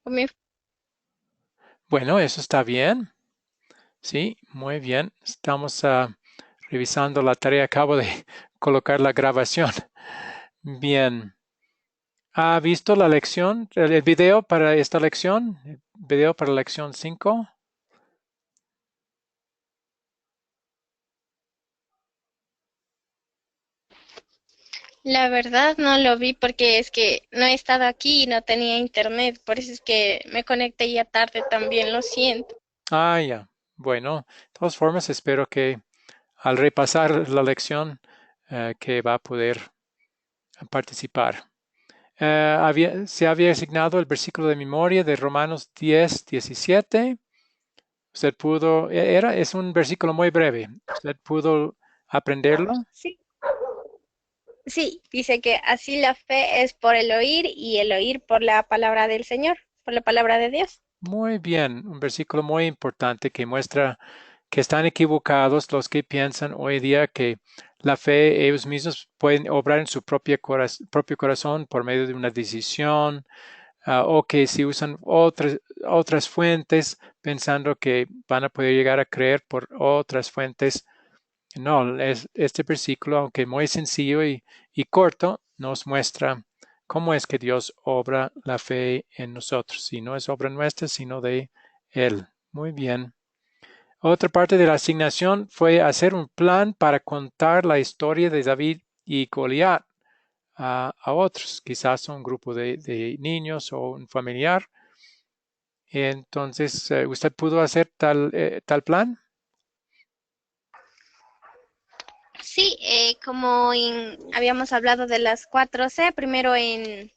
Con mi- Bueno, eso está bien. Sí, muy bien. Estamos revisando la tarea. Acabo de colocar la grabación. Bien. ¿Ha visto la lección, el video para esta lección? ¿El video para la lección 5? La verdad no lo vi porque es que no he estado aquí y no tenía internet, por eso es que me conecté ya tarde también, lo siento. Ah, ya. Bueno, de todas formas, espero que al repasar la lección, que va a poder participar. Se había asignado el versículo de memoria de Romanos 10:17. Usted pudo, es un versículo muy breve. Usted pudo aprenderlo. Sí, sí, dice que así la fe es por el oír y el oír por la palabra del Señor, por la palabra de Dios. Muy bien, un versículo muy importante que muestra que están equivocados los que piensan hoy día que la fe ellos mismos pueden obrar en su propio corazón por medio de una decisión, o que si usan otras fuentes pensando que van a poder llegar a creer por otras fuentes. No, este versículo, aunque muy sencillo y corto, nos muestra cómo es que Dios obra la fe en nosotros. Y no es obra nuestra, sino de Él. Muy bien. Otra parte de la asignación fue hacer un plan para contar la historia de David y Goliat a otros, quizás a un grupo de niños o un familiar. Entonces, ¿usted pudo hacer tal plan? Sí, como habíamos hablado de las 4C, primero en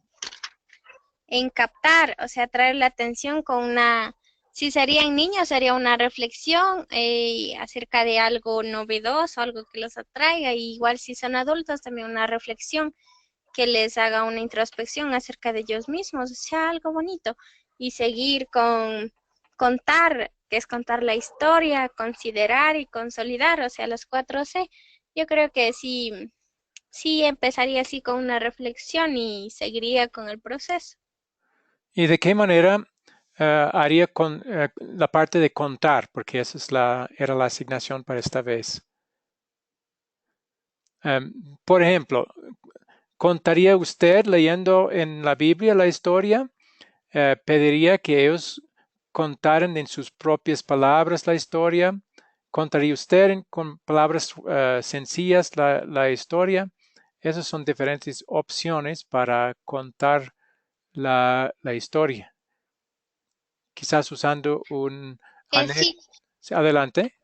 captar, o sea, atraer la atención con una, si serían niños, sería una reflexión acerca de algo novedoso, algo que los atraiga, y igual si son adultos, también una reflexión que les haga una introspección acerca de ellos mismos, o sea, algo bonito, y seguir con contar, que es contar la historia, considerar y consolidar, o sea, las 4C. Yo creo que sí, sí empezaría así con una reflexión y seguiría con el proceso. ¿Y de qué manera haría con la parte de contar? Porque esa era la asignación para esta vez. Por ejemplo, ¿contaría usted leyendo en la Biblia la historia? ¿Pediría que ellos contaran en sus propias palabras la historia? ¿Contaría usted con palabras sencillas la historia? Esas son diferentes opciones para contar la historia. Quizás usando un anex. Sí, Adelante.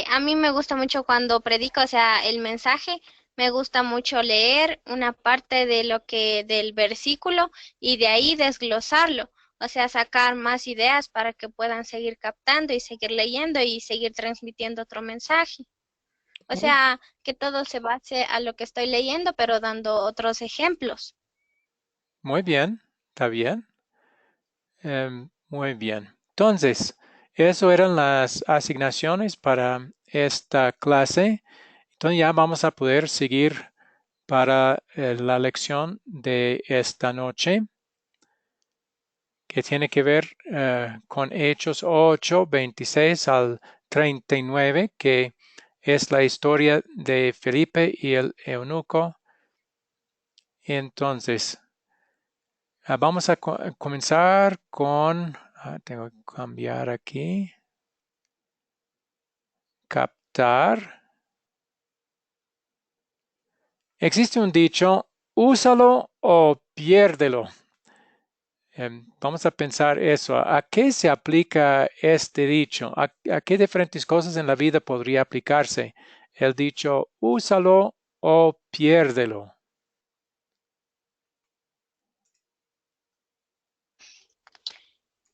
a mí me gusta mucho cuando predico, o sea, el mensaje, me gusta mucho leer una parte de lo que del versículo y de ahí desglosarlo, o sea, sacar más ideas para que puedan seguir captando y seguir leyendo y seguir transmitiendo otro mensaje. O Muy, sea, que todo se base a lo que estoy leyendo, pero dando otros ejemplos. muy bien, está bien. Muy bien. Entonces, eso eran las asignaciones para esta clase. Entonces ya vamos a poder seguir para la lección de esta noche, que tiene que ver con Hechos 8, 26 al 39, que es la historia de Felipe y el eunuco. Entonces, vamos a comenzar con, tengo que cambiar aquí, captar. Existe un dicho, úsalo o piérdelo. Vamos a pensar eso. ¿A qué se aplica este dicho? ¿A qué diferentes cosas en la vida podría aplicarse el dicho, úsalo o piérdelo?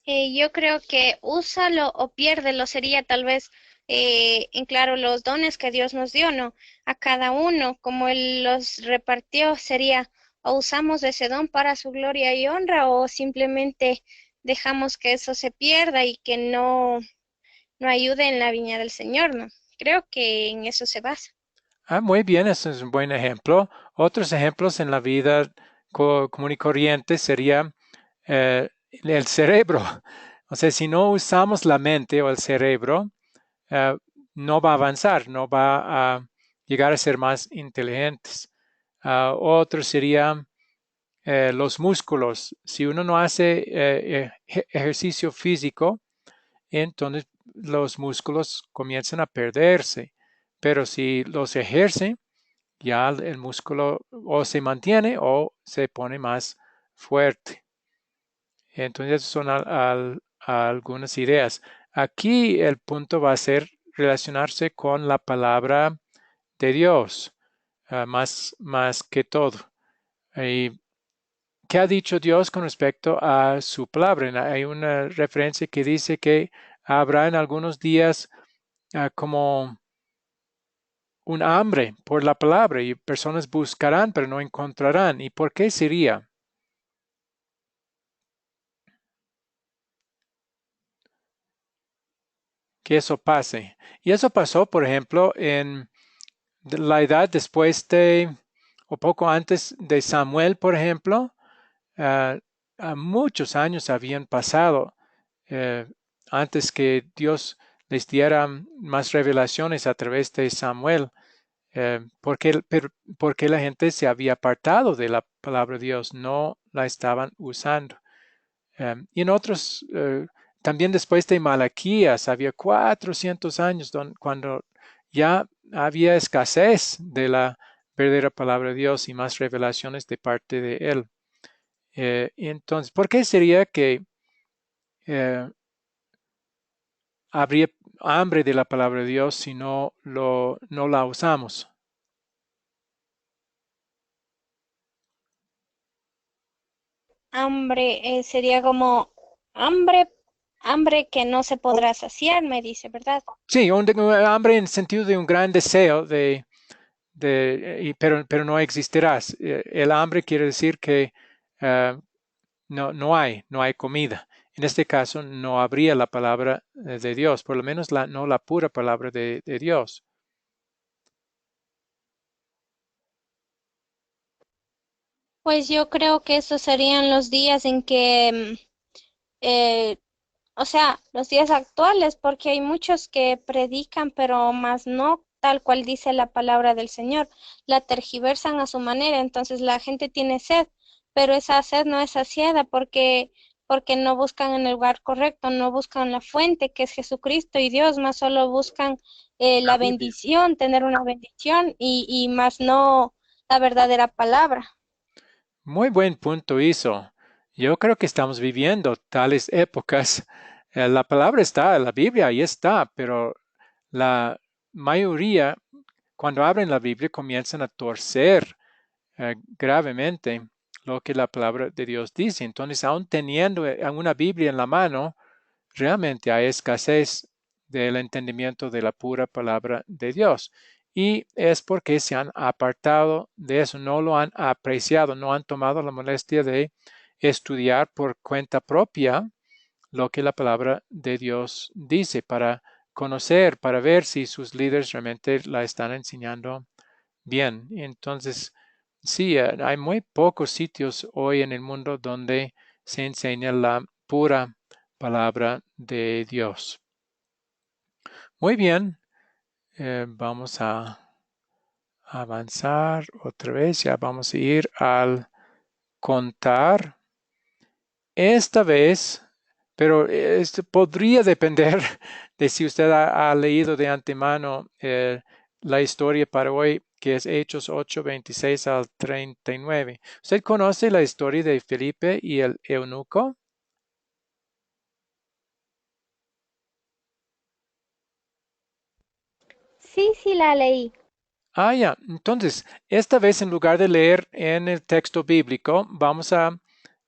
Yo creo que úsalo o piérdelo sería tal vez en claro los dones que Dios nos dio, ¿no? A cada uno, como Él los repartió, sería o usamos ese don para su gloria y honra o simplemente dejamos que eso se pierda y que no ayude en la viña del Señor, ¿no? Creo que en eso se basa. Muy bien, ese es un buen ejemplo. Otros ejemplos en la vida común y corriente sería el cerebro. O sea, si no usamos la mente o el cerebro, eh, no va a avanzar, no va a llegar a ser más inteligentes. Otro sería los músculos. Si uno no hace ejercicio físico, entonces los músculos comienzan a perderse. Pero si los ejerce, ya el músculo o se mantiene o se pone más fuerte. Entonces, son algunas ideas. Aquí el punto va a ser relacionarse con la palabra de Dios, más que todo. Y ¿qué ha dicho Dios con respecto a su palabra? Hay una referencia que dice que habrá en algunos días como un hambre por la palabra y personas buscarán pero no encontrarán. ¿Y por qué sería que eso pase? Y eso pasó, por ejemplo, en la edad después o poco antes de Samuel, por ejemplo, ah, muchos años habían pasado eh, antes que Dios les diera más revelaciones a través de Samuel, porque la gente se había apartado de la palabra de Dios, no la estaban usando. Y en otros, también después de Malaquías, había 400 años cuando ya había escasez de la verdadera palabra de Dios y más revelaciones de parte de Él. Entonces, ¿por qué sería que eh, habría hambre de la palabra de Dios si no la usamos? Hambre sería como hambre, hambre que no se podrá saciar, me dice, ¿verdad? Sí, un hambre en el sentido de un gran deseo pero no existirás. El hambre quiere decir que eh, no hay comida. En este caso, no habría la palabra de Dios, por lo menos no la pura palabra de Dios. Pues yo creo que esos serían los días en que, eh, o sea, los días actuales, porque hay muchos que predican, pero más no tal cual dice la palabra del Señor, la tergiversan a su manera, entonces la gente tiene sed, pero esa sed no es saciada porque no buscan en el lugar correcto, no buscan la fuente que es Jesucristo y Dios, más solo buscan La la Biblia. bendición, tener una bendición y más no la verdadera palabra. Muy buen punto hizo. Yo creo que estamos viviendo tales épocas. La palabra está, la Biblia ahí está, pero la mayoría, cuando abren la Biblia, comienzan a torcer gravemente lo que la palabra de Dios dice. Entonces, aún teniendo una Biblia en la mano, realmente hay escasez del entendimiento de la pura palabra de Dios. Y es porque se han apartado de eso, no lo han apreciado, no han tomado la molestia de estudiar por cuenta propia lo que la palabra de Dios dice para conocer, para ver si sus líderes realmente la están enseñando bien. Entonces, sí, hay muy pocos sitios hoy en el mundo donde se enseña la pura palabra de Dios. Muy bien, vamos a avanzar otra vez. Ya vamos a ir al contar. Esta vez, pero esto podría depender de si usted ha leído de antemano la historia para hoy, que es Hechos 8, 26 al 39. ¿Usted conoce la historia de Felipe y el eunuco? Sí, sí, la leí. Ya. Entonces, esta vez en lugar de leer en el texto bíblico, vamos a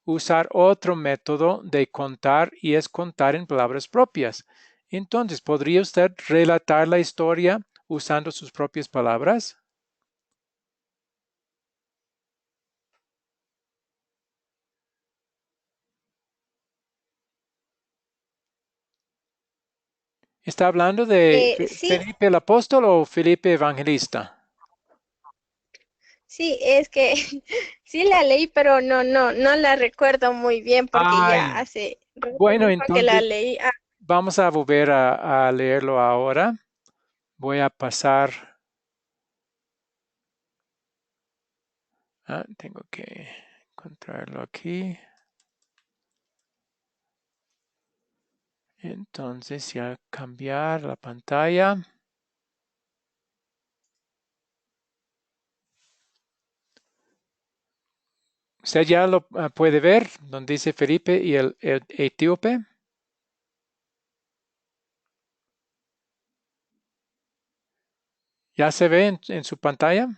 usar otro método de contar y es contar en palabras propias. Entonces, ¿podría usted relatar la historia usando sus propias palabras? ¿Está hablando de Sí, Felipe el apóstol o Felipe evangelista? Sí, es que sí la leí, pero no la recuerdo muy bien porque ya Ay, hace rato bueno, mismo que la entonces leí. Ah, vamos a volver a leerlo ahora. Voy a pasar. Tengo que encontrarlo aquí. Entonces, ya cambiar la pantalla. Usted ya lo puede ver, donde dice Felipe y el etíope. ¿Ya se ve en su pantalla?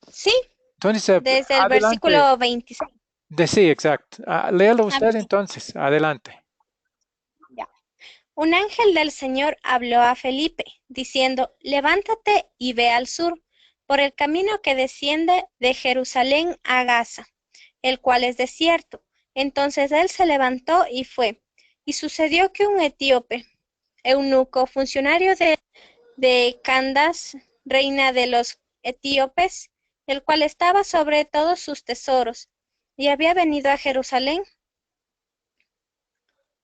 sí, Entonces, desde el adelante. versículo 26. Sí, exacto. Léalo A ver, usted entonces. Adelante. ya. Un ángel del Señor habló a Felipe, diciendo, levántate y ve al sur, por el camino que desciende de Jerusalén a Gaza, el cual es desierto. Entonces él se levantó y fue. Y sucedió que un etíope, eunuco, funcionario de Candace, reina de los etíopes, el cual estaba sobre todos sus tesoros, y había venido a Jerusalén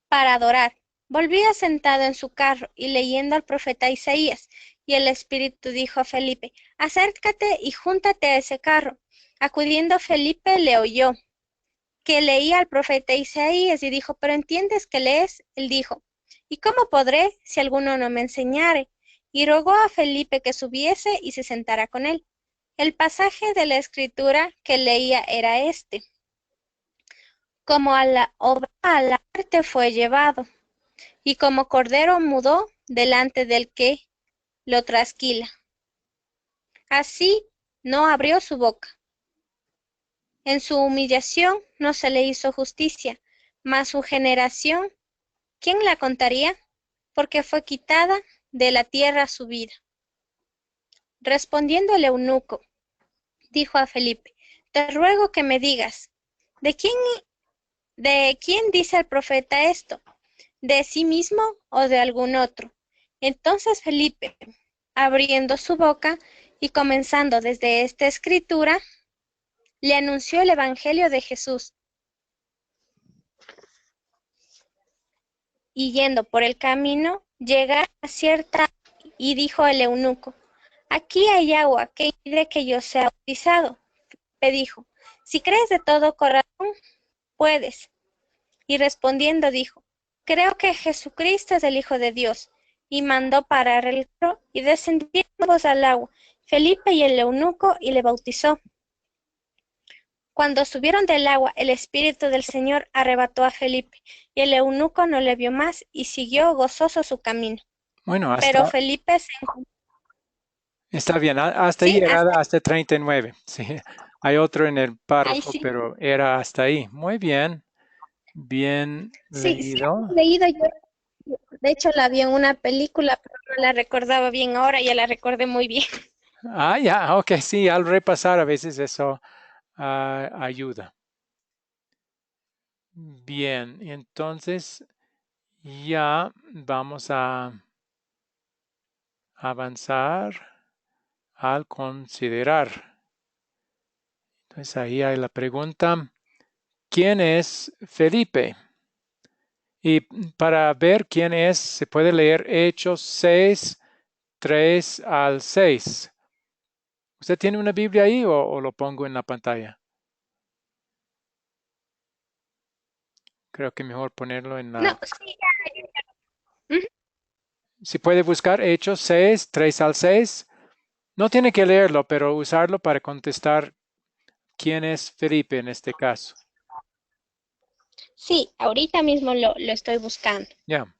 para adorar. Volvía sentado en su carro y leyendo al profeta Isaías, y el Espíritu dijo a Felipe, acércate y júntate a ese carro. Acudiendo Felipe le oyó que leía al profeta Isaías y dijo, pero ¿entiendes qué lees? Él dijo, ¿y cómo podré si alguno no me enseñare? Y rogó a Felipe que subiese y se sentara con él. El pasaje de la escritura que leía era este, como a la obra a la muerte fue llevado, y como cordero mudó delante del que lo trasquila. Así no abrió su boca. En su humillación no se le hizo justicia, mas su generación, ¿quién la contaría? Porque fue quitada de la tierra su vida. Respondiendo el eunuco, dijo a Felipe, te ruego que me digas, ¿de quién, de quién dice el profeta esto? ¿De sí mismo o de algún otro? Entonces Felipe, abriendo su boca y comenzando desde esta escritura, le anunció el evangelio de Jesús, y yendo por el camino, llega a cierta y dijo el eunuco, aquí hay agua que impide que yo sea bautizado. Le dijo, si crees de todo corazón, puedes. Y respondiendo dijo, creo que Jesucristo es el Hijo de Dios. Y mandó parar el carro y descendieron ambos al agua, Felipe y el eunuco, y le bautizó. Cuando subieron del agua, el Espíritu del Señor arrebató a Felipe, y el eunuco no le vio más, y siguió gozoso su camino. Bueno, Pero Felipe se encontró, está bien. Hasta ahí sí, era hasta 39. Sí. Hay otro en el ahí párrafo, sí, pero era hasta ahí. Muy bien. Bien sí leído. he leído yo, de hecho la vi en una película, pero no la recordaba bien ahora, ya la recordé muy bien. Ya, ok, sí, al repasar a veces eso ayuda. Bien, entonces ya vamos a avanzar al considerar. Entonces ahí hay la pregunta, ¿quién es Felipe? Y para ver quién es, se puede leer Hechos 6, 3 al 6. ¿Usted tiene una Biblia ahí o lo pongo en la pantalla? Creo que mejor ponerlo en No, la... sí, ya, ujú. Si puede buscar Hechos 6, 3 al 6. No tiene que leerlo, pero usarlo para contestar quién es Felipe en este caso. Sí, ahorita mismo lo estoy buscando. Ya.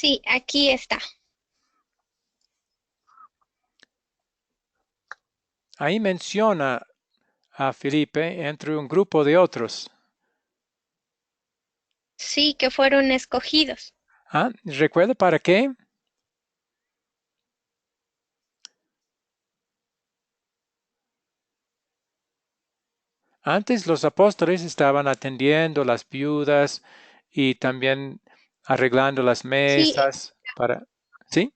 Sí, aquí está. Ahí menciona a Felipe entre un grupo de otros. Sí, que fueron escogidos. Ah, ¿recuerda para qué? Antes los apóstoles estaban atendiendo las viudas y también arreglando las Sí, mesas para... ¿Sí?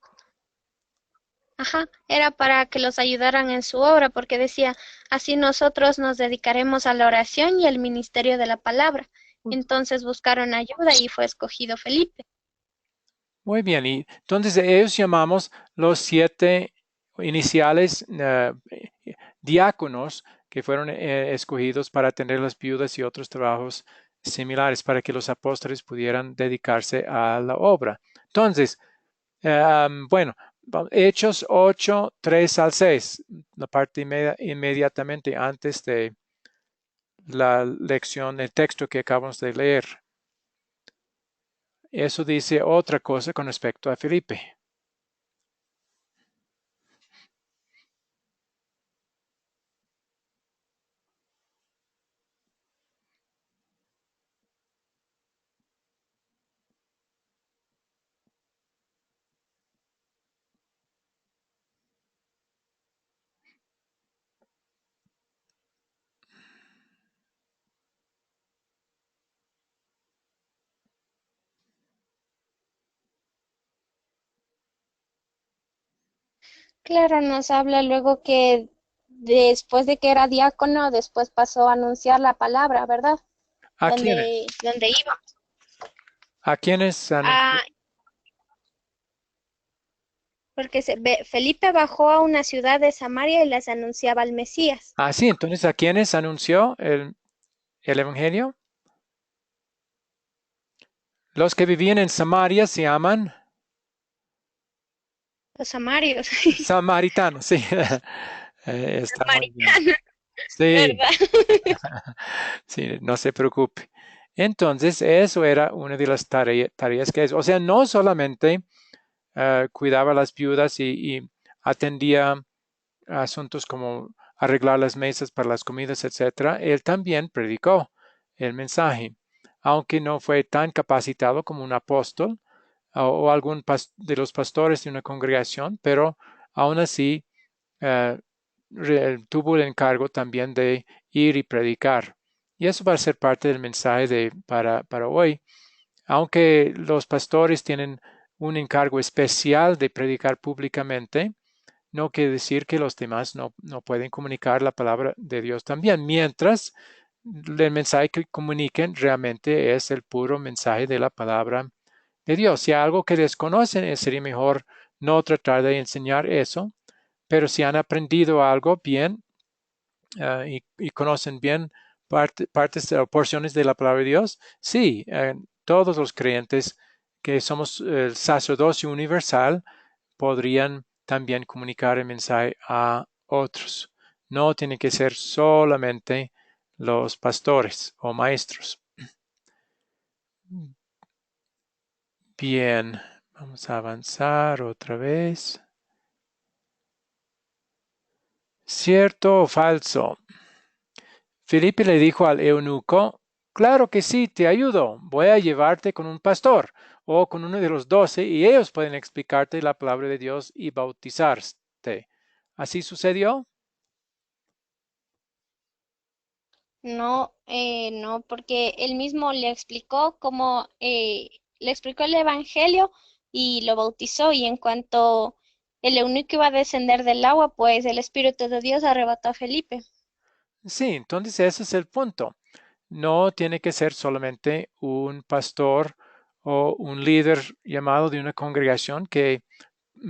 ajá, era para que los ayudaran en su obra, porque decía, así nosotros nos dedicaremos a la oración y al ministerio de la palabra. Entonces buscaron ayuda y fue escogido Felipe. Muy bien. Y entonces ellos llamamos los 7 iniciales diáconos que fueron escogidos para atender las viudas y otros trabajos similares para que los apóstoles pudieran dedicarse a la obra. Entonces, bueno, Hechos 8, 3 al 6, la parte inmediatamente antes de la lección, el texto que acabamos de leer. Eso dice otra cosa con respecto a Felipe. Claro, nos habla luego que después de que era diácono, después pasó a anunciar la palabra, ¿verdad? ¿A quiénes? Donde iba. ¿A quiénes anunció? Ah, porque Felipe bajó a una ciudad de Samaria y les anunciaba al Mesías. Ah, sí, entonces ¿a quiénes anunció el Evangelio? Los que vivían en Samaria se llaman Los samarios, samaritanos, sí. Está muy bien. samaritanos, Sí, ¿verdad? sí, no se preocupe. Entonces, eso era una de las tareas que es. O sea, no solamente cuidaba a las viudas y atendía asuntos como arreglar las mesas para las comidas, etcétera. Él también predicó el mensaje, aunque no fue tan capacitado como un apóstol o algún de los pastores de una congregación, pero aún así eh, tuvo el encargo también de ir y predicar. Y eso va a ser parte del mensaje para hoy. Aunque los pastores tienen un encargo especial de predicar públicamente, no quiere decir que los demás no pueden comunicar la palabra de Dios también, mientras el mensaje que comuniquen realmente es el puro mensaje de la palabra de Dios. Si hay algo que desconocen, sería mejor no tratar de enseñar eso, pero si han aprendido algo bien y conocen bien partes o porciones de la palabra de Dios, sí, todos los creyentes que somos el sacerdocio universal podrían también comunicar el mensaje a otros. No tiene que ser solamente los pastores o maestros. Bien, vamos a avanzar otra vez. ¿Cierto o falso? Felipe le dijo al eunuco, claro que sí, te ayudo. Voy a llevarte con un pastor o con uno de los 12 y ellos pueden explicarte la palabra de Dios y bautizarte. ¿Así sucedió? No, no, porque él mismo le explicó cómo, le explicó el Evangelio y lo bautizó y en cuanto el eunuco iba a descender del agua, pues el Espíritu de Dios arrebató a Felipe. Sí, entonces ese es el punto. No tiene que ser solamente un pastor o un líder llamado de una congregación que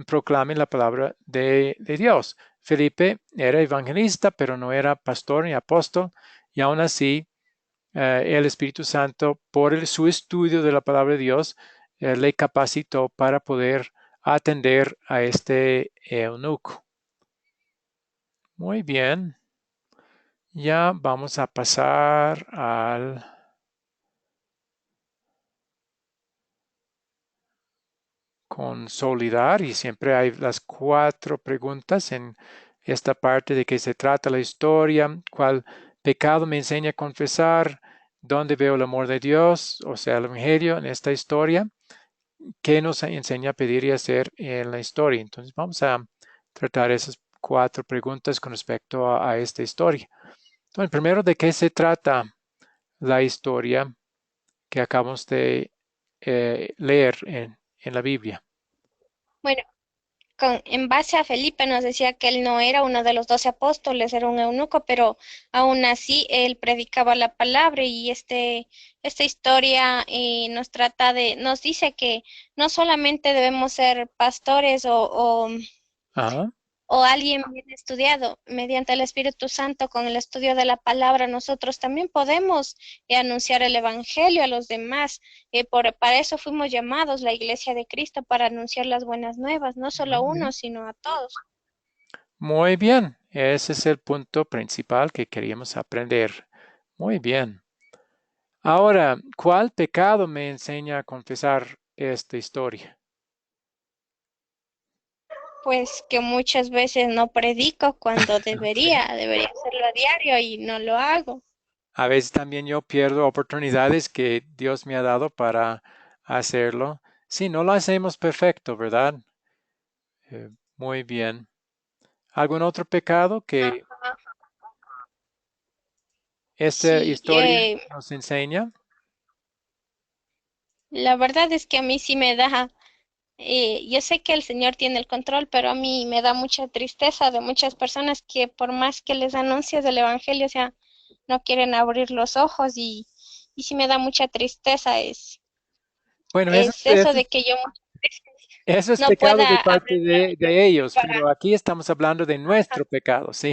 proclame la palabra de Dios. Felipe era evangelista, pero no era pastor ni apóstol, y aún así el Espíritu Santo, por su estudio de la palabra de Dios, le capacitó para poder atender a este eunuco. Muy bien, ya vamos a pasar al consolidar y siempre hay las 4 preguntas en esta parte de qué se trata la historia, cuál pecado me enseña a confesar, dónde veo el amor de Dios, o sea, el Evangelio en esta historia, qué nos enseña a pedir y hacer en la historia. Entonces vamos a tratar esas 4 preguntas con respecto a esta historia. Entonces, primero, ¿de qué se trata la historia que acabamos de leer en la Biblia? Bueno, en base a Felipe nos decía que él no era uno de los 12 apóstoles, era un eunuco, pero aún así él predicaba la palabra y esta historia nos dice que no solamente debemos ser pastores Ajá. o alguien bien estudiado, mediante el Espíritu Santo, con el estudio de la palabra, nosotros también podemos anunciar el Evangelio a los demás. Para eso fuimos llamados, la Iglesia de Cristo, para anunciar las buenas nuevas, no solo a Muy uno, bien. sino a todos. Muy bien. Ese es el punto principal que queríamos aprender. Muy bien. Ahora, ¿cuál pecado me enseña a confesar esta historia? Pues que muchas veces no predico cuando Ok. debería hacerlo a diario y no lo hago. A veces también yo pierdo oportunidades que Dios me ha dado para hacerlo. Sí, no lo hacemos perfecto, ¿verdad? Eh, Muy bien. ¿Algún otro pecado que Ajá. esta Sí, historia nos enseña? la verdad es que a mí sí me da. Yo sé que el Señor tiene el control, pero a mí me da mucha tristeza de muchas personas que por más que les anuncias el Evangelio, o sea, no quieren abrir los ojos y sí me da mucha tristeza Bueno, es eso de que yo eso es no pecado de pueda parte abrir de ellos, para... pero aquí estamos hablando de nuestro pecado, ¿sí?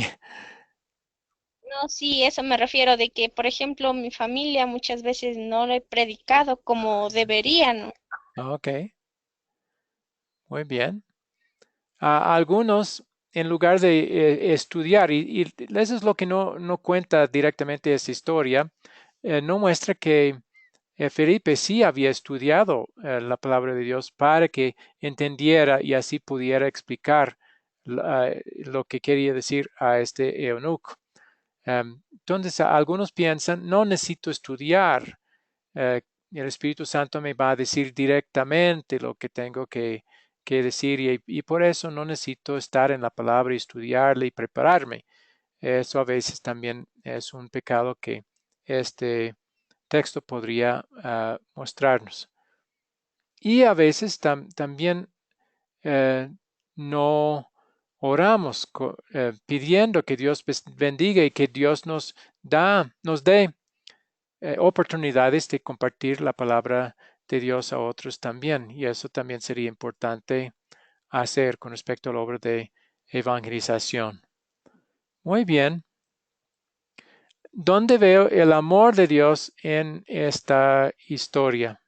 No, sí, eso me refiero de que, por ejemplo, mi familia muchas veces no lo he predicado como debería, ¿no? Ok, muy bien. A algunos, en lugar de estudiar, y eso es lo que no cuenta directamente esta historia, no muestra que Felipe sí había estudiado la palabra de Dios para que entendiera y así pudiera explicar lo que quería decir a este eunuco. Entonces, algunos piensan, no necesito estudiar, eh, el Espíritu Santo me va a decir directamente lo que tengo que decir y por eso no necesito estar en la palabra y estudiarla y prepararme. Eso a veces también es un pecado que este texto podría mostrarnos. Y a veces también eh, no oramos pidiendo que Dios bendiga y que Dios nos dé oportunidades de compartir la palabra de Dios a otros también. Y eso también sería importante hacer con respecto a la obra de evangelización. Muy bien. ¿Dónde veo el amor de Dios en esta historia?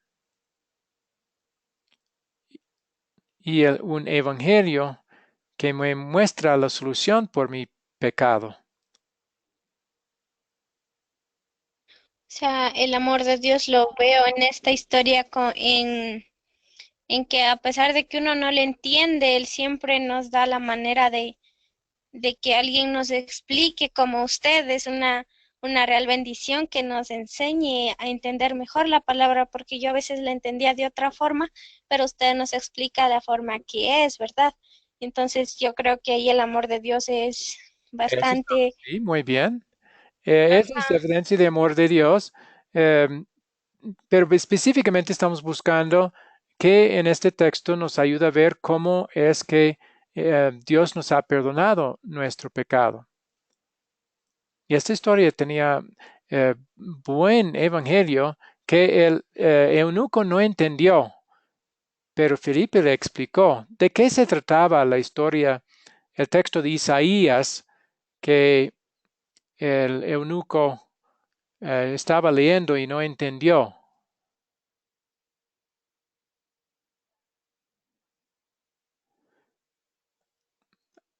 Y un evangelio que me muestra la solución por mi pecado. O sea, el amor de Dios lo veo en esta historia en que a pesar de que uno no le entiende, Él siempre nos da la manera de que alguien nos explique como usted. Es una real bendición que nos enseñe a entender mejor la palabra, porque yo a veces la entendía de otra forma, pero usted nos explica la forma que es, ¿verdad? Entonces yo creo que ahí el amor de Dios es Eso está, bastante... sí, muy bien. Esa es Ajá. evidencia de amor de Dios. em, Pero específicamente estamos buscando que en este texto nos ayuda a ver cómo es que Dios nos ha perdonado nuestro pecado. Y esta historia tenía buen evangelio que el eunuco no entendió, pero Felipe le explicó de qué se trataba la historia, el texto de Isaías que el eunuco estaba leyendo y no entendió.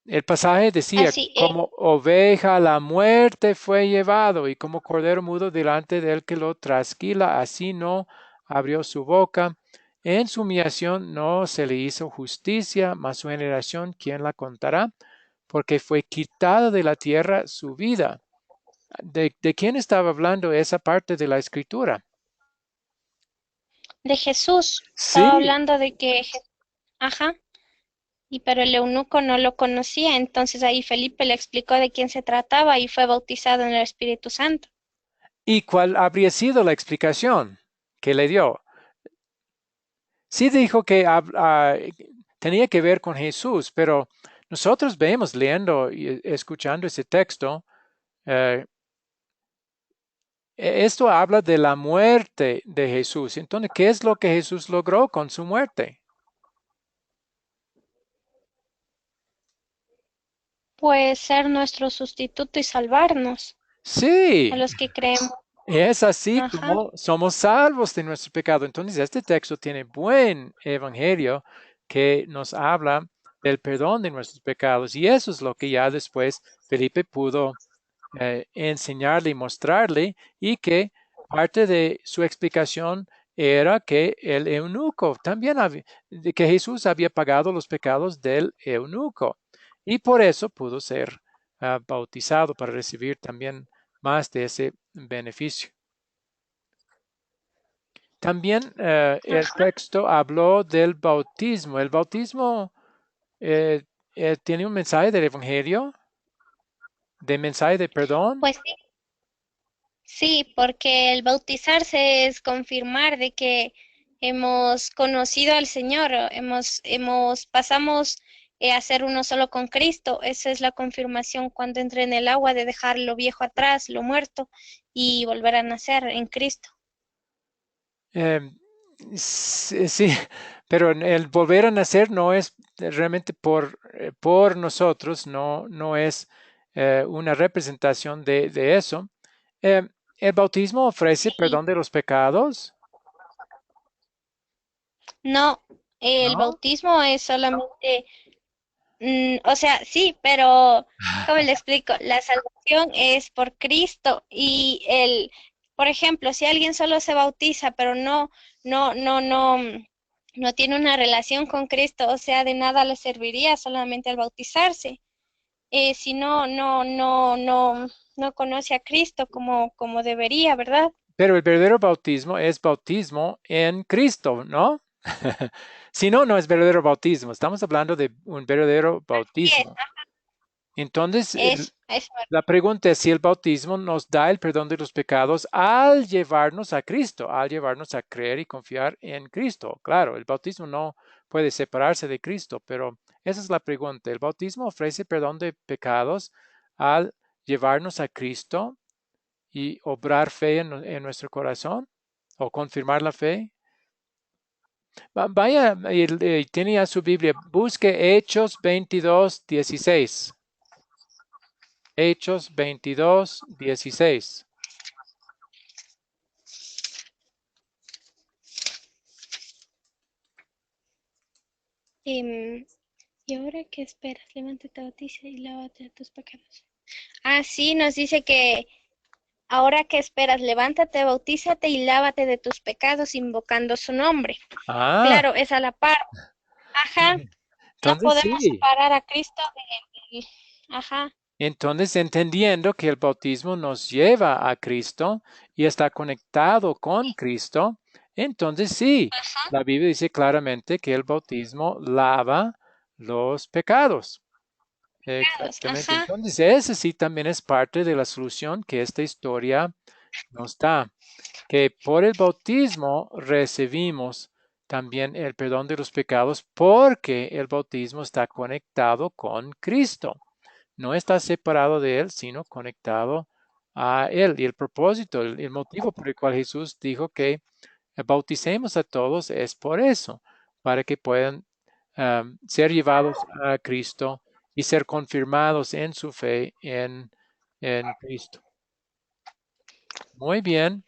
El pasaje decía, Así es. como oveja a la muerte fue llevado y como cordero mudo delante del que lo trasquila, así no abrió su boca. En su humillación no se le hizo justicia, mas su generación, ¿quién la contará? Porque fue quitada de la tierra su vida. ¿De quién estaba hablando esa parte de la escritura? De Jesús. Estaba Sí, hablando de que, ajá, y pero el eunuco no lo conocía, entonces ahí Felipe le explicó de quién se trataba y fue bautizado en el Espíritu Santo. ¿y cuál habría sido la explicación que le dio? Sí dijo que tenía que ver con Jesús, pero nosotros vemos leyendo y escuchando ese texto, eh, esto habla de la muerte de Jesús. Entonces, ¿qué es lo que Jesús logró con su muerte? Puede ser nuestro sustituto y salvarnos a Sí, los que creemos. es así Ajá. como somos salvos de nuestro pecado. Entonces, este texto tiene buen evangelio que nos habla del perdón de nuestros pecados. Y eso es lo que ya después Felipe pudo enseñarle y mostrarle, y que parte de su explicación era que el eunuco también que Jesús había pagado los pecados del eunuco, y por eso pudo ser bautizado para recibir también más de ese beneficio. También el Ajá. texto habló del bautismo. El bautismo eh, tiene un mensaje del Evangelio, de mensaje de perdón. Pues sí, sí, porque el bautizarse es confirmar de que hemos conocido al Señor, pasamos a ser uno solo con Cristo. Esa es la confirmación cuando entra en el agua de dejar lo viejo atrás, lo muerto, y volver a nacer en Cristo. Eh, sí, sí, pero el volver a nacer no es realmente por nosotros, no es una representación de eso. Eh, el bautismo ofrece Sí. perdón de los pecados, No, el ¿no? bautismo es solamente, o sea, sí, pero ¿cómo le explico? La salvación es por Cristo y por ejemplo, si alguien solo se bautiza, pero no tiene una relación con Cristo, o sea, de nada le serviría solamente al bautizarse. Si no conoce a Cristo como debería, ¿verdad? Pero el verdadero bautismo es bautismo en Cristo, ¿no? Si no, no es verdadero bautismo. Estamos hablando de un verdadero Sí, bautismo. Entonces, eso. la pregunta es si el bautismo nos da el perdón de los pecados al llevarnos a Cristo, al llevarnos a creer y confiar en Cristo. Claro, el bautismo no puede separarse de Cristo, pero esa es la pregunta. ¿El bautismo ofrece perdón de pecados al llevarnos a Cristo y obrar fe en nuestro corazón o confirmar la fe? Vaya, y tiene ya su Biblia, busque Hechos 22:16. Hechos 22:16. Em, ¿Y ahora qué esperas? Levántate, bautiza y lávate de tus pecados. Ah, sí, nos dice que ahora qué esperas, levántate, bautízate y lávate de tus pecados invocando su nombre. Ah, Claro, es a la par. Ajá, no entonces podemos sí. separar a Cristo de... Ajá, Entonces, entendiendo que el bautismo nos lleva a Cristo y está conectado con Cristo, entonces sí, ajá, la Biblia dice claramente que el bautismo lava los pecados. pecados, Exactamente. ajá. Entonces, ese sí también es parte de la solución que esta historia nos da, que por el bautismo recibimos también el perdón de los pecados porque el bautismo está conectado con Cristo. No está separado de Él, sino conectado a Él. Y el propósito, el motivo por el cual Jesús dijo que bauticemos a todos es por eso, para que puedan ser llevados a Cristo y ser confirmados en su fe en Cristo. Muy bien.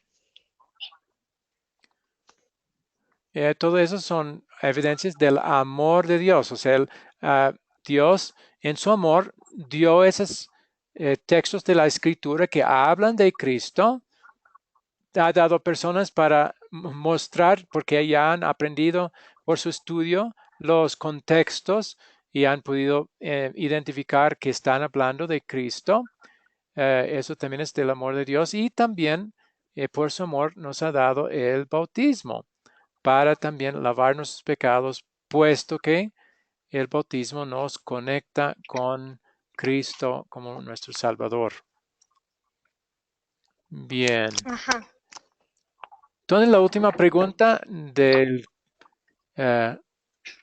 Todo eso son evidencias del amor de Dios. O sea, ah, Dios en su amor dio esos textos de la Escritura que hablan de Cristo, ha dado personas para mostrar, porque ya han aprendido por su estudio los contextos y han podido identificar que están hablando de Cristo. Eso también es del amor de Dios y también por su amor nos ha dado el bautismo para también lavar nuestros pecados, puesto que el bautismo nos conecta con Cristo como nuestro Salvador. Bien. Ajá. Entonces, la última pregunta de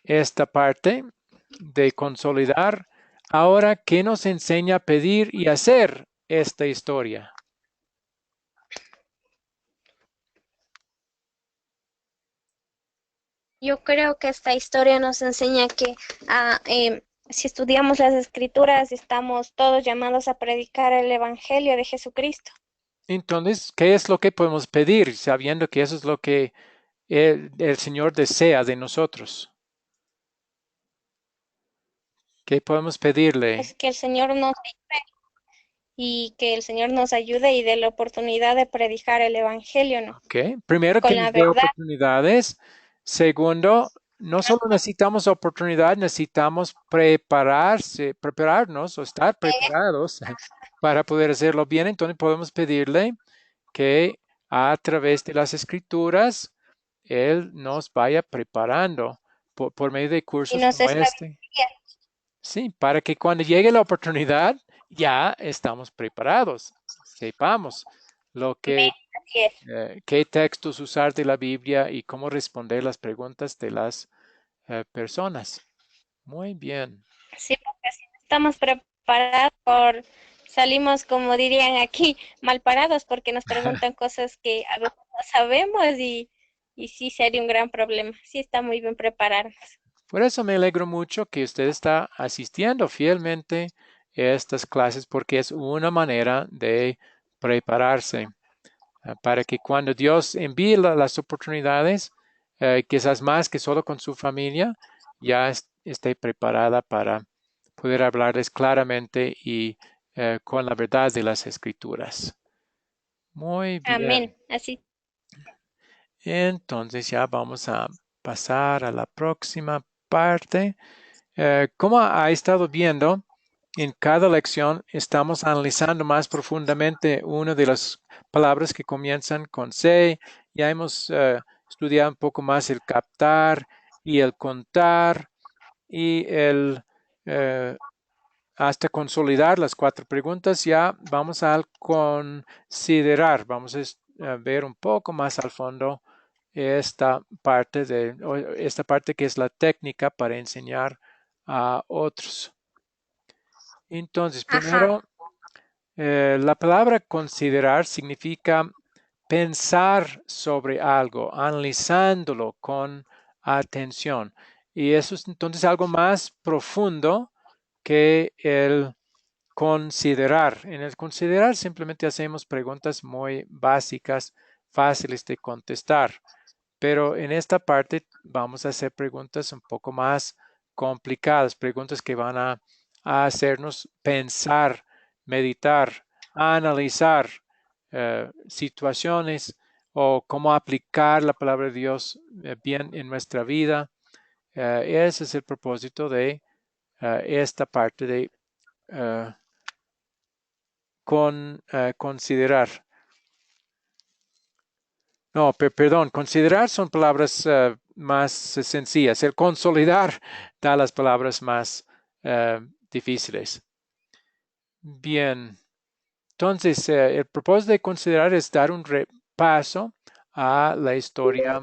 esta parte de consolidar. Ahora, ¿qué nos enseña a pedir y hacer esta historia? Yo creo que esta historia nos enseña que si estudiamos las escrituras, estamos todos llamados a predicar el Evangelio de Jesucristo. Entonces, ¿qué es lo que podemos pedir sabiendo que eso es lo que el Señor desea de nosotros? ¿Qué podemos pedirle? Es que el Señor nos ayude y que el Señor nos ayude y dé la oportunidad de predicar el Evangelio, ¿no? Ok, primero que Con la nos dé verdad. oportunidades. Segundo, no solo necesitamos oportunidad, necesitamos prepararnos o estar preparados para poder hacerlo bien. Entonces podemos pedirle que a través de las escrituras Él nos vaya preparando por medio de Y cursos nos como dé este. sabiduría. Sí, para que cuando llegue la oportunidad ya estamos preparados, sepamos lo que Así es. qué textos usar de la Biblia y cómo responder las preguntas de las personas. Muy bien. Sí, porque si no estamos preparados salimos, como dirían aquí, mal parados porque nos preguntan cosas que a veces no sabemos y sí sería un gran problema. Sí está muy bien prepararnos. Por eso me alegro mucho que usted está asistiendo fielmente a estas clases porque es una manera de prepararse para que cuando Dios envíe las oportunidades, quizás más que solo con su familia, ya esté preparada para poder hablarles claramente y con la verdad de las escrituras. Muy bien. Amén. Así. Entonces ya vamos a pasar a la próxima parte. Como ha estado viendo, en cada lección estamos analizando más profundamente una de las palabras que comienzan con C. Ya hemos estudiado un poco más el captar y el contar y el hasta consolidar las cuatro preguntas. Ya vamos a considerar, vamos a ver un poco más al fondo esta parte que es la técnica para enseñar a otros. Entonces, Ajá. primero, la palabra considerar significa pensar sobre algo, analizándolo con atención. Y eso es entonces algo más profundo que el considerar. En el considerar simplemente hacemos preguntas muy básicas, fáciles de contestar. Pero en esta parte vamos a hacer preguntas un poco más complicadas, preguntas que van a hacernos pensar, meditar, analizar situaciones o cómo aplicar la palabra de Dios bien en nuestra vida. Ese es el propósito de esta parte de eh, considerar. No, perdón, considerar son palabras más sencillas. El consolidar da las palabras más difíciles. Bien, entonces el propósito de considerar es dar un repaso a la historia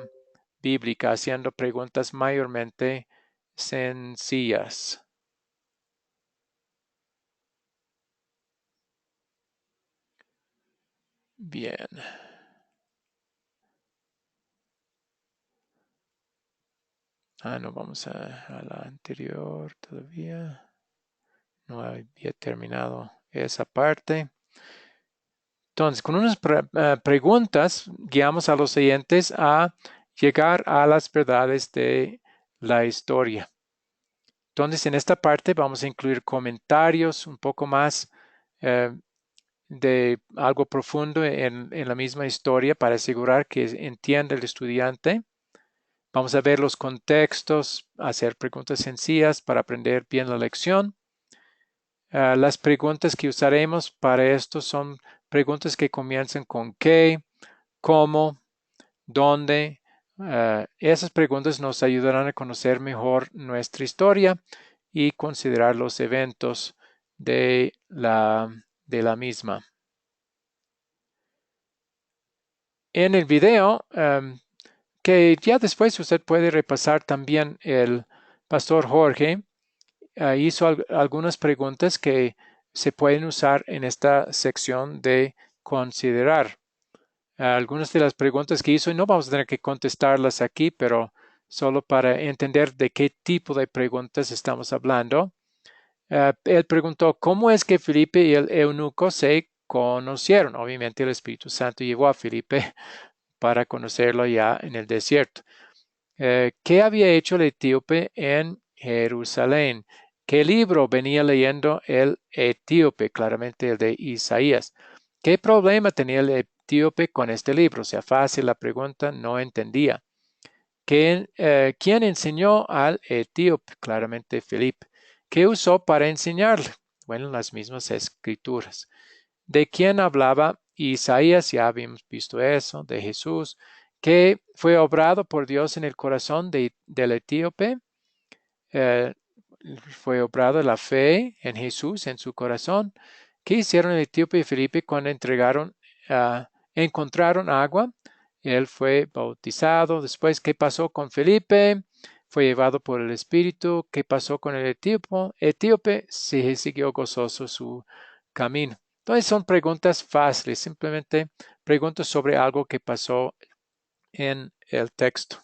bíblica, haciendo preguntas mayormente sencillas. Bien. No, vamos a la anterior todavía. No había terminado esa parte. Entonces, con unas preguntas, guiamos a los oyentes a llegar a las verdades de la historia. Entonces, en esta parte vamos a incluir comentarios un poco más eh, de algo profundo en la misma historia para asegurar que entienda el estudiante. Vamos a ver los contextos, hacer preguntas sencillas para aprender bien la lección. Las preguntas que usaremos para esto son preguntas que comienzan con qué, cómo, dónde. Esas preguntas nos ayudarán a conocer mejor nuestra historia y considerar los eventos de la misma. En el video, que ya después usted puede repasar también, el pastor Jorge hizo algunas preguntas que se pueden usar en esta sección de considerar. Algunas de las preguntas que hizo, y no vamos a tener que contestarlas aquí, pero solo para entender de qué tipo de preguntas estamos hablando. Él preguntó, ¿cómo es que Felipe y el eunuco se conocieron? Obviamente el Espíritu Santo llevó a Felipe para conocerlo ya en el desierto. ¿Qué había hecho el etíope en Jerusalén? ¿Qué libro venía leyendo el etíope? Claramente el de Isaías. ¿Qué problema tenía el etíope con este libro? O sea, fácil la pregunta, no entendía. ¿Quién enseñó al etíope? Claramente Felipe. ¿Qué usó para enseñarle? Bueno, las mismas escrituras. ¿De quién hablaba Isaías? Ya habíamos visto eso, de Jesús. ¿Qué fue obrado por Dios en el corazón del etíope? Eh, fue obrado la fe en Jesús en su corazón. ¿Qué hicieron el etíope y Felipe cuando encontraron agua? Él fue bautizado. Después, ¿qué pasó con Felipe? Fue llevado por el Espíritu. ¿Qué pasó con el etíope? Etíope sí, siguió gozoso su camino. Entonces son preguntas fáciles, simplemente preguntas sobre algo que pasó en el texto.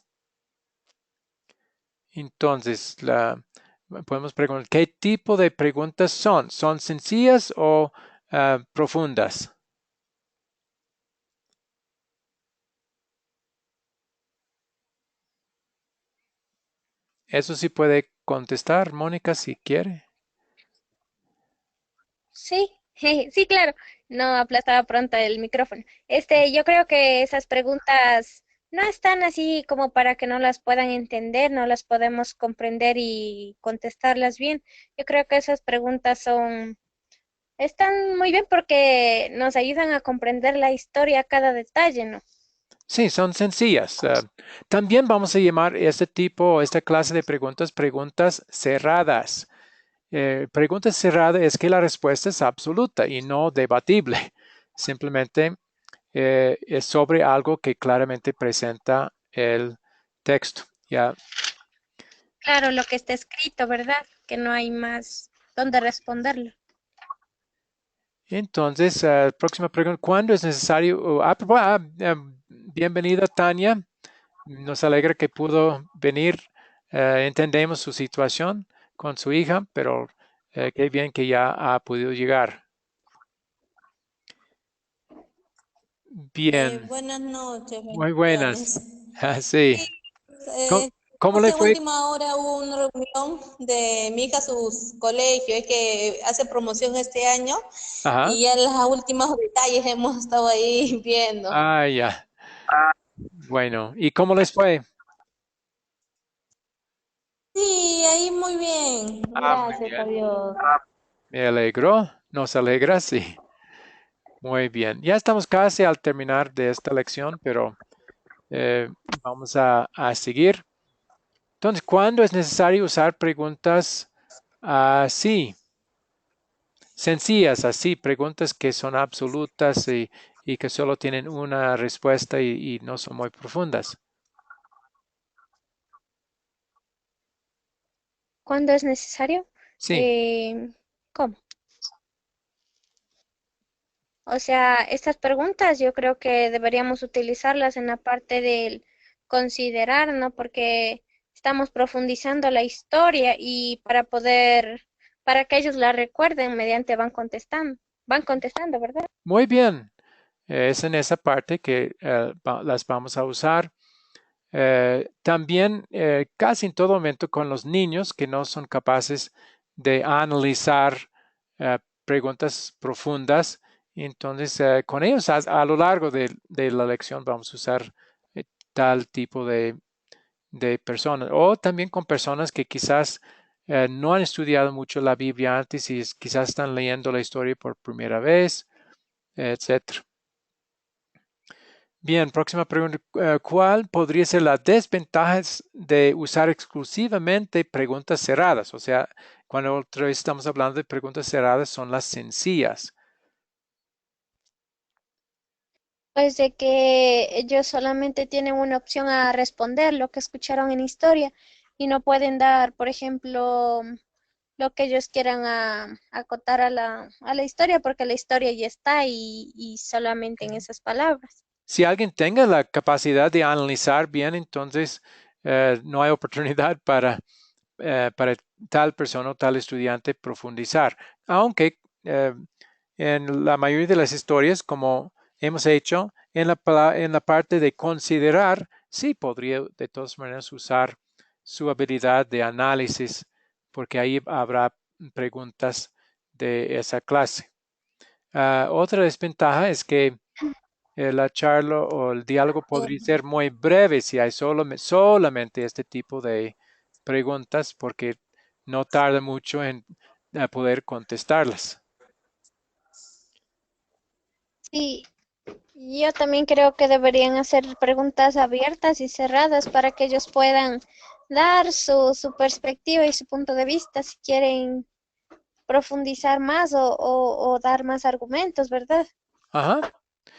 Entonces, podemos preguntar, ¿qué tipo de preguntas son? ¿Son sencillas o profundas? Eso sí puede contestar, Mónica, si quiere. Sí, sí, claro. No aplastaba pronto el micrófono. Yo creo que esas preguntas no están así como para que no las puedan entender, no las podemos comprender y contestarlas bien. Yo creo que esas preguntas están muy bien porque nos ayudan a comprender la historia, cada detalle, ¿no? Sí, son sencillas. También vamos a llamar esta clase de preguntas, preguntas cerradas. Pregunta cerrada es que la respuesta es absoluta y no debatible. Simplemente es sobre algo que claramente presenta el texto. Ya. Claro, lo que está escrito, ¿verdad? Que no hay más donde responderlo. Entonces, próxima pregunta. ¿Cuándo es necesario? Bienvenida, Tania. Nos alegra que pudo venir. Entendemos su situación con su hija, pero qué bien que ya ha podido llegar. Bien, Buenas noches, muy buenas. bendiciones. Sí. Sí, ¿Cómo, eh, cómo le que en fue? última hora hubo una reunión de mi hija, sus colegios, es que hace promoción este año Ajá. y ya los últimos detalles hemos estado ahí viendo. Ah, ya. Bueno, ¿y cómo les fue? Sí, ahí muy bien, Ah, muy gracias a bien. Dios. Me alegró. Nos alegra, sí. Muy bien. Ya estamos casi al terminar de esta lección, pero vamos a seguir. Entonces, ¿cuándo es necesario usar preguntas así, sencillas, así, preguntas que son absolutas y que solo tienen una respuesta y no son muy profundas? ¿Cuándo es necesario? Sí, Eh, ¿Cómo? O sea, estas preguntas yo creo que deberíamos utilizarlas en la parte del considerar, ¿no? Porque estamos profundizando la historia y para que ellos la recuerden mediante van contestando, ¿verdad? muy bien. Es en esa parte que las vamos a usar. También casi en todo momento con los niños que no son capaces de analizar preguntas profundas Entonces, con ellos a lo largo de la lección vamos a usar tal tipo de personas. O también con personas que quizás no han estudiado mucho la Biblia antes y quizás están leyendo la historia por primera vez, etcétera. Bien, próxima pregunta. ¿Cuál podría ser las desventajas de usar exclusivamente preguntas cerradas? O sea, cuando otra vez estamos hablando de preguntas cerradas, son las sencillas. Pues de que ellos solamente tienen una opción a responder lo que escucharon en historia y no pueden dar, por ejemplo, lo que ellos quieran acotar a la historia porque la historia ya está y solamente en esas palabras. Si alguien tenga la capacidad de analizar bien, entonces no hay oportunidad para tal persona o tal estudiante profundizar. Aunque en la mayoría de las historias, como hemos hecho, en la parte de considerar, sí podría de todas maneras usar su habilidad de análisis, porque ahí habrá preguntas de esa clase. Otra desventaja es que la charla o el diálogo podría ser muy breve si hay solamente este tipo de preguntas, porque no tarda mucho en poder contestarlas. Sí, yo también creo que deberían hacer preguntas abiertas y cerradas para que ellos puedan dar su perspectiva y su punto de vista si quieren profundizar más o dar más argumentos, ¿verdad? Ajá.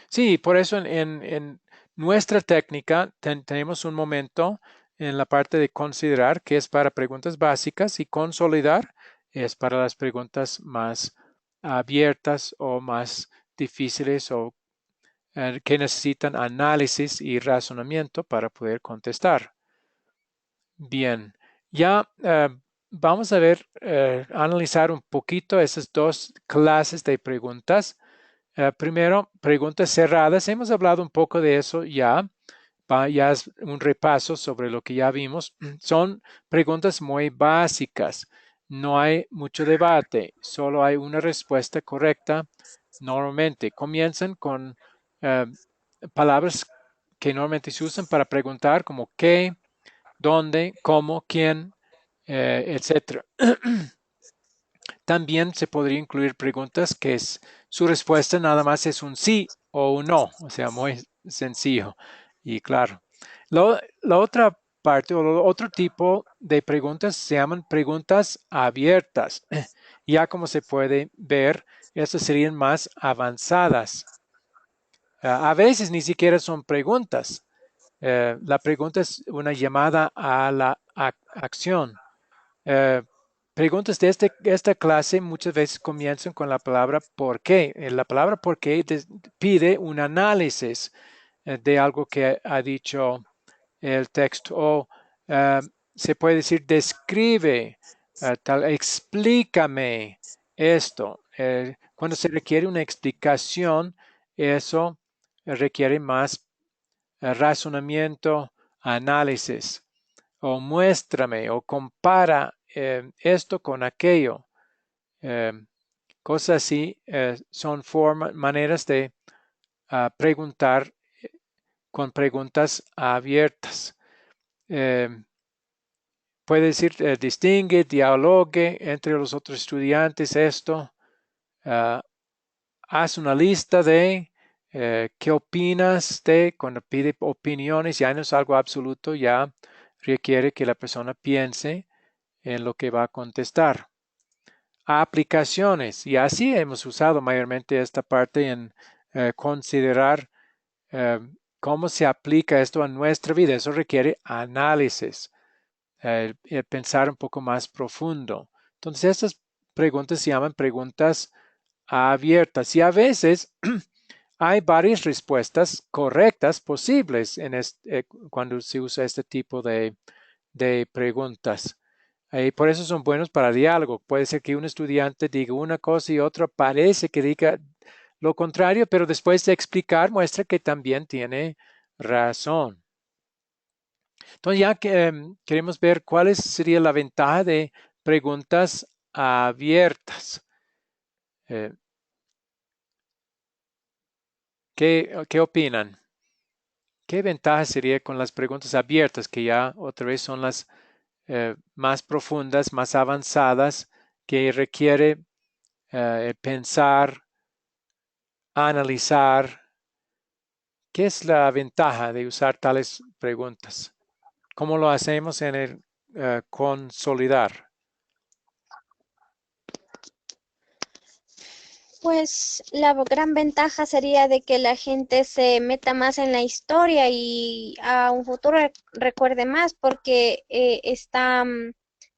Sí, por eso en nuestra técnica tenemos un momento en la parte de considerar que es para preguntas básicas y consolidar es para las preguntas más abiertas o más difíciles o que necesitan análisis y razonamiento para poder contestar. Bien, ya vamos a ver, analizar un poquito esas dos clases de preguntas. Primero, preguntas cerradas. Hemos hablado un poco de eso ya. Ya es un repaso sobre lo que ya vimos. Son preguntas muy básicas. No hay mucho debate, solo hay una respuesta correcta. Normalmente comienzan con eh, palabras que normalmente se usan para preguntar como qué, dónde, cómo, quién, etcétera. También se podría incluir preguntas que su respuesta nada más es un sí o un no, o sea, muy sencillo y claro. La otra parte o otro tipo de preguntas se llaman preguntas abiertas. Ya como se puede ver, estas serían más avanzadas. A veces ni siquiera son preguntas. La pregunta es una llamada a la acción. Eh, Preguntas de esta clase muchas veces comienzan con la palabra por qué. La palabra por qué pide un análisis de algo que ha dicho el texto. O se puede decir describe, explícame esto. Cuando se requiere una explicación, eso requiere más razonamiento, análisis o muéstrame o compara esto con aquello. Eh, Cosas así son maneras de preguntar con preguntas abiertas. Eh, Puede decir, distingue, dialogue entre los otros estudiantes esto. Uh, Haz una lista de qué opinas de cuando pide opiniones, ya no es algo absoluto, ya requiere que la persona piense en lo que va a contestar. Aplicaciones, y así hemos usado mayormente esta parte en considerar eh, cómo se aplica esto a nuestra vida. Eso requiere análisis, pensar un poco más profundo. Entonces, estas preguntas se llaman preguntas abiertas y a veces hay varias respuestas correctas posibles cuando se usa este tipo de preguntas. Y por eso son buenos para diálogo. Puede ser que un estudiante diga una cosa y otro parece que diga lo contrario, pero después de explicar muestra que también tiene razón. Entonces ya queremos ver cuál sería la ventaja de preguntas abiertas. Eh, ¿Qué opinan? ¿Qué ventaja sería con las preguntas abiertas, que ya otra vez son las más profundas, más avanzadas, que requiere pensar, analizar? ¿Qué es la ventaja de usar tales preguntas? ¿Cómo lo hacemos en el consolidar? Pues la gran ventaja sería de que la gente se meta más en la historia y a un futuro recuerde más porque está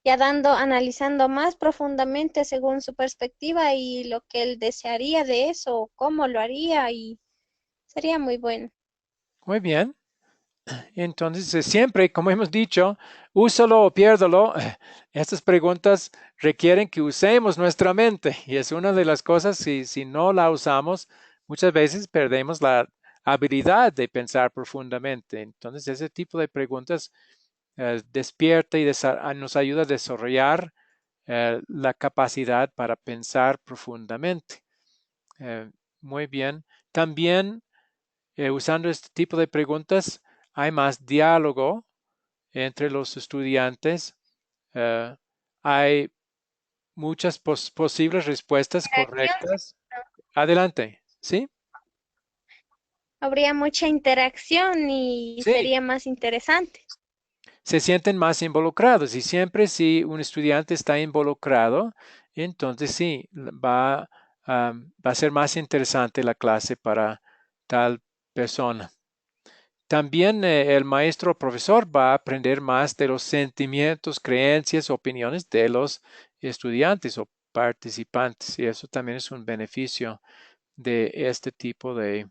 ya analizando más profundamente según su perspectiva y lo que él desearía de eso, cómo lo haría y sería muy bueno. Muy bien. Entonces, siempre, como hemos dicho, úsalo o piérdalo. Estas preguntas requieren que usemos nuestra mente y es una de las cosas, si no la usamos, muchas veces perdemos la habilidad de pensar profundamente. Entonces, ese tipo de preguntas despierta y nos ayuda a desarrollar la capacidad para pensar profundamente. Eh, Muy bien. También usando este tipo de preguntas hay más diálogo entre los estudiantes. eh, Hay muchas posibles respuestas Interacción, correctas. Adelante. ¿Sí? habría mucha interacción y Sí. sería más interesante. Se sienten más involucrados y siempre si un estudiante está involucrado, entonces sí, va a ser más interesante la clase para tal persona. También el maestro o profesor va a aprender más de los sentimientos, creencias, opiniones de los estudiantes o participantes y eso también es un beneficio de este tipo de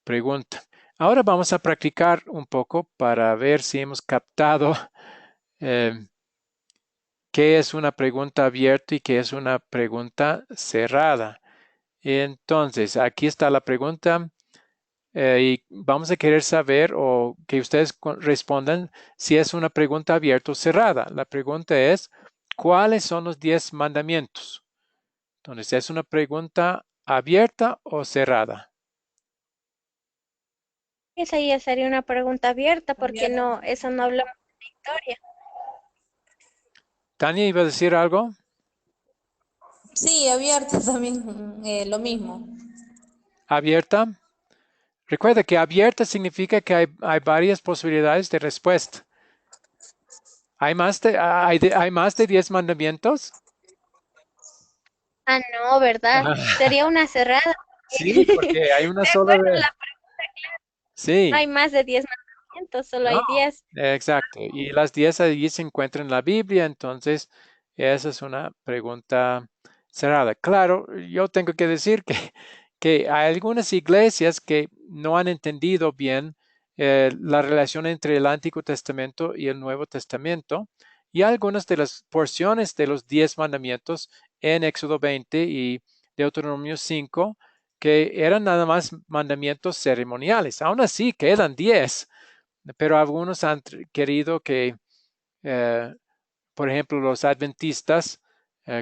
pregunta. Ahora vamos a practicar un poco para ver si hemos captado eh, qué es una pregunta abierta y qué es una pregunta cerrada. Entonces, aquí está la pregunta y vamos a querer saber o que ustedes respondan si es una pregunta abierta o cerrada. La pregunta es, ¿cuáles son los 10 mandamientos? Entonces, ¿es una pregunta abierta o cerrada? Esa ya sería una pregunta abierta porque Abierto. no, eso no hablamos de historia. Tania, ¿iba a decir algo? Sí, abierto también, lo mismo. ¿Abierta? Recuerda que abierta significa que hay varias posibilidades de respuesta. ¿Hay más de 10 mandamientos? Ah, no, ¿verdad? Sería una cerrada. Sí, porque hay una De sola acuerdo a vez. la pregunta, no Sí, hay más de 10 mandamientos, solo no, hay 10. exacto. Y las 10 allí se encuentran en la Biblia, entonces esa es una pregunta cerrada. Claro, yo tengo que decir que hay algunas iglesias que no han entendido bien la relación entre el Antiguo Testamento y el Nuevo Testamento y algunas de las porciones de los 10 mandamientos en Éxodo 20 y Deuteronomio 5 que eran nada más mandamientos ceremoniales. Aún así, quedan 10, pero algunos han querido que, eh, por ejemplo, los adventistas,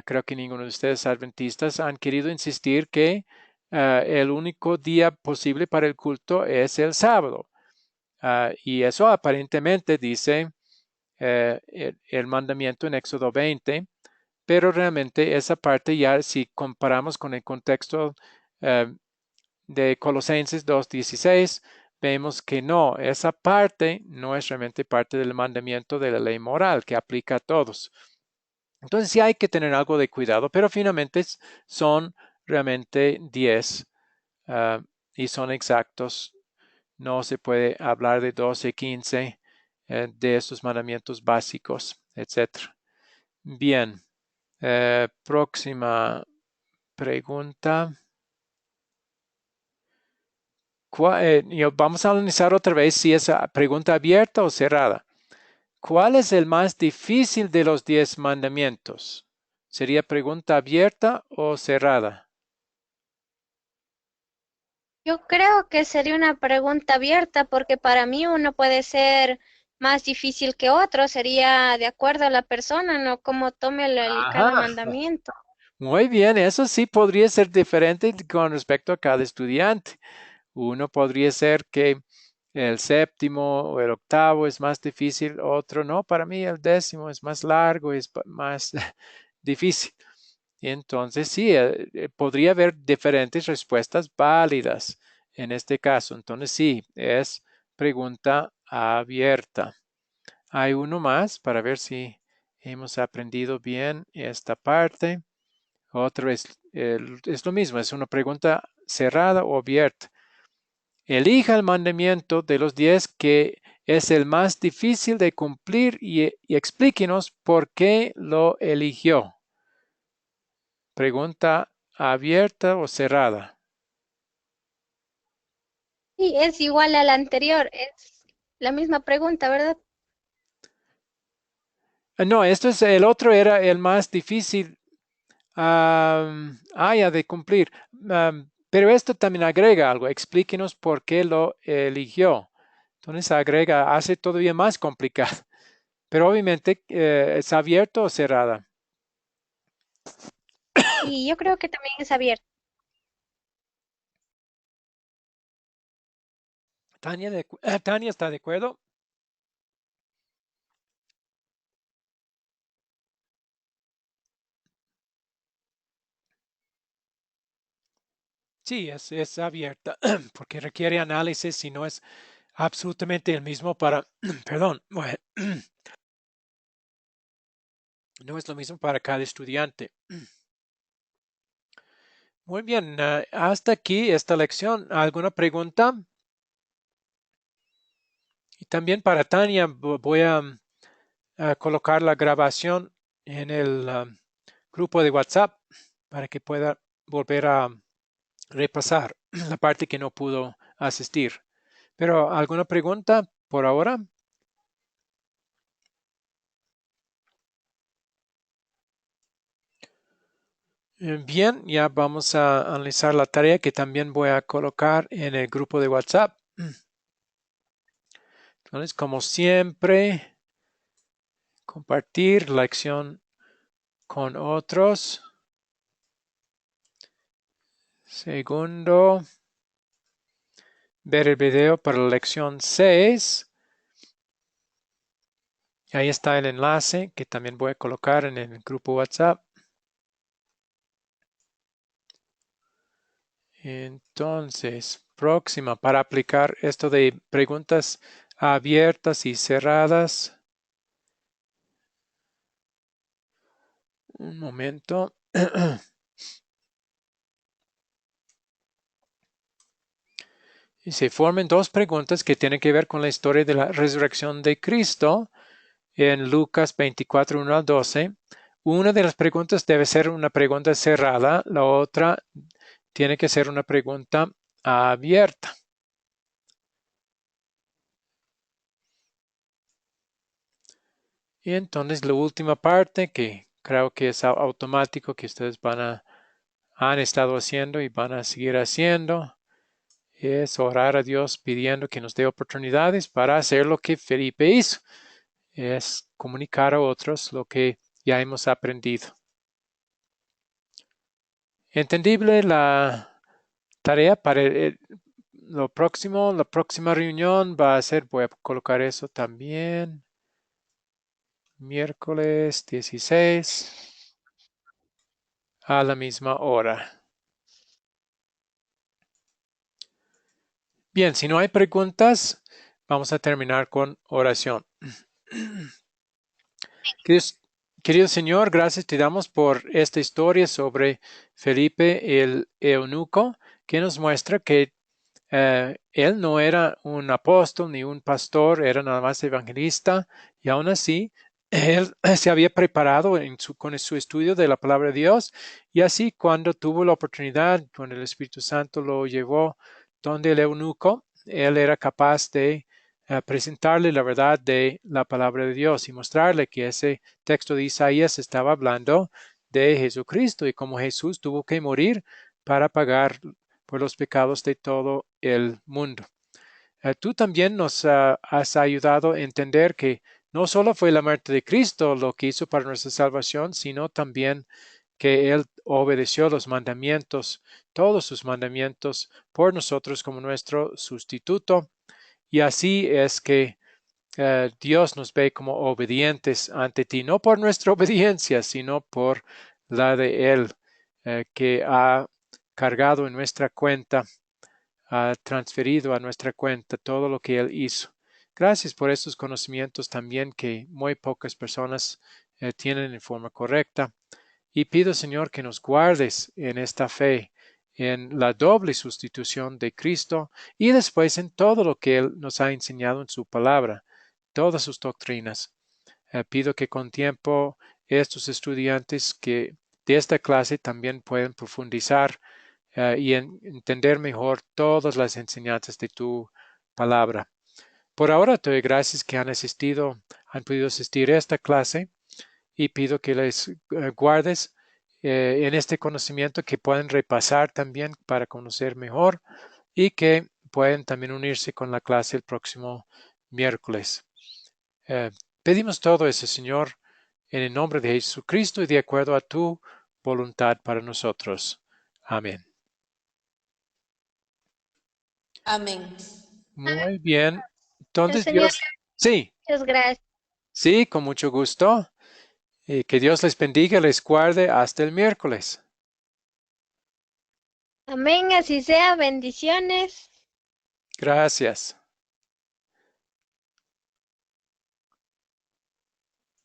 creo que ninguno de ustedes adventistas, han querido insistir que el único día posible para el culto es el sábado. Y eso aparentemente dice el mandamiento en Éxodo 20, pero realmente esa parte ya si comparamos con el contexto eh, de Colosenses 2:16, vemos que no, esa parte no es realmente parte del mandamiento de la ley moral que aplica a todos. Entonces sí hay que tener algo de cuidado, pero finalmente son realmente 10 uh, y son exactos. No se puede hablar de 12, 15 de estos mandamientos básicos, etc. Bien, próxima pregunta. Vamos a analizar otra vez si es pregunta abierta o cerrada. ¿Cuál es el más difícil de los 10 mandamientos? ¿Sería pregunta abierta o cerrada? Yo creo que sería una pregunta abierta porque para mí uno puede ser más difícil que otro, sería de acuerdo a la persona, no como tome cada Ajá, mandamiento. muy bien, eso sí podría ser diferente con respecto a cada estudiante. Uno podría ser que el séptimo o el octavo es más difícil, otro no, para mí el décimo es más largo, es más difícil. Entonces, sí, podría haber diferentes respuestas válidas en este caso. Entonces, sí, es pregunta abierta. Hay uno más para ver si hemos aprendido bien esta parte. Otro es lo mismo, es una pregunta cerrada o abierta. Elija el mandamiento de los 10 que es el más difícil de cumplir y explíquenos por qué lo eligió. Pregunta abierta o cerrada. Sí, es igual a la anterior, es la misma pregunta, ¿verdad? No, esto es el otro era el más difícil ya de cumplir. Pero esto también agrega algo. Explíquenos por qué lo eligió. Entonces agrega, hace todavía más complicado. Pero obviamente es abierto o cerrada. Y yo creo que también es abierto. Tania, Tania está de acuerdo. Sí, es abierta porque requiere análisis y no es absolutamente el mismo para, perdón, bueno, no es lo mismo para cada estudiante. Muy bien, hasta aquí esta lección. ¿Alguna pregunta? Y también para Tania voy a colocar la grabación en el grupo de WhatsApp para que pueda volver a repasar la parte que no pudo asistir. Pero ¿alguna pregunta por ahora? Bien, ya vamos a analizar la tarea que también voy a colocar en el grupo de WhatsApp. Entonces, como siempre, compartir la lección con otros. Segundo, ver el video para la lección 6. Ahí está el enlace que también voy a colocar en el grupo WhatsApp. Entonces, próxima para aplicar esto de preguntas abiertas y cerradas. Un momento. Y se forman dos preguntas que tienen que ver con la historia de la resurrección de Cristo en Lucas 24, 1 al 12. Una de las preguntas debe ser una pregunta cerrada, la otra tiene que ser una pregunta abierta. Y entonces la última parte, que creo que es automático, que ustedes han estado haciendo y van a seguir haciendo, es orar a Dios pidiendo que nos dé oportunidades para hacer lo que Felipe hizo, es comunicar a otros lo que ya hemos aprendido. Entendible la tarea para lo próximo, la próxima reunión va a ser, voy a colocar eso también, miércoles 16 a la misma hora. Bien, si no hay preguntas, vamos a terminar con oración. Querido Señor, gracias te damos por esta historia sobre Felipe el eunuco, que nos muestra que él no era un apóstol ni un pastor, era nada más evangelista, y aún así él se había preparado con su estudio de la palabra de Dios, y así cuando tuvo la oportunidad, cuando el Espíritu Santo lo llevó donde el eunuco, él era capaz de presentarle la verdad de la palabra de Dios y mostrarle que ese texto de Isaías estaba hablando de Jesucristo y cómo Jesús tuvo que morir para pagar por los pecados de todo el mundo. Tú también nos has ayudado a entender que no solo fue la muerte de Cristo lo que hizo para nuestra salvación, sino también que Él obedeció los mandamientos, todos sus mandamientos, por nosotros como nuestro sustituto. Y así es que Dios nos ve como obedientes ante ti, no por nuestra obediencia, sino por la de Él, que ha cargado en nuestra cuenta, ha transferido a nuestra cuenta todo lo que Él hizo. Gracias por estos conocimientos también que muy pocas personas tienen en forma correcta. Y pido, Señor, que nos guardes en esta fe, en la doble sustitución de Cristo y después en todo lo que Él nos ha enseñado en su palabra, todas sus doctrinas. Pido que con tiempo estos estudiantes que de esta clase también puedan profundizar y entender mejor todas las enseñanzas de tu palabra. Por ahora te doy gracias que han podido asistir a esta clase y pido que les guardes en este conocimiento, que puedan repasar también para conocer mejor y que pueden también unirse con la clase el próximo miércoles. Pedimos todo eso, Señor, en el nombre de Jesucristo y de acuerdo a tu voluntad para nosotros. Amén. Amén. Muy bien. El Entonces, Señor, sí, muchas gracias. sí, con mucho gusto. Que Dios les bendiga, les guarde hasta el miércoles. Amén, así sea. Bendiciones. Gracias.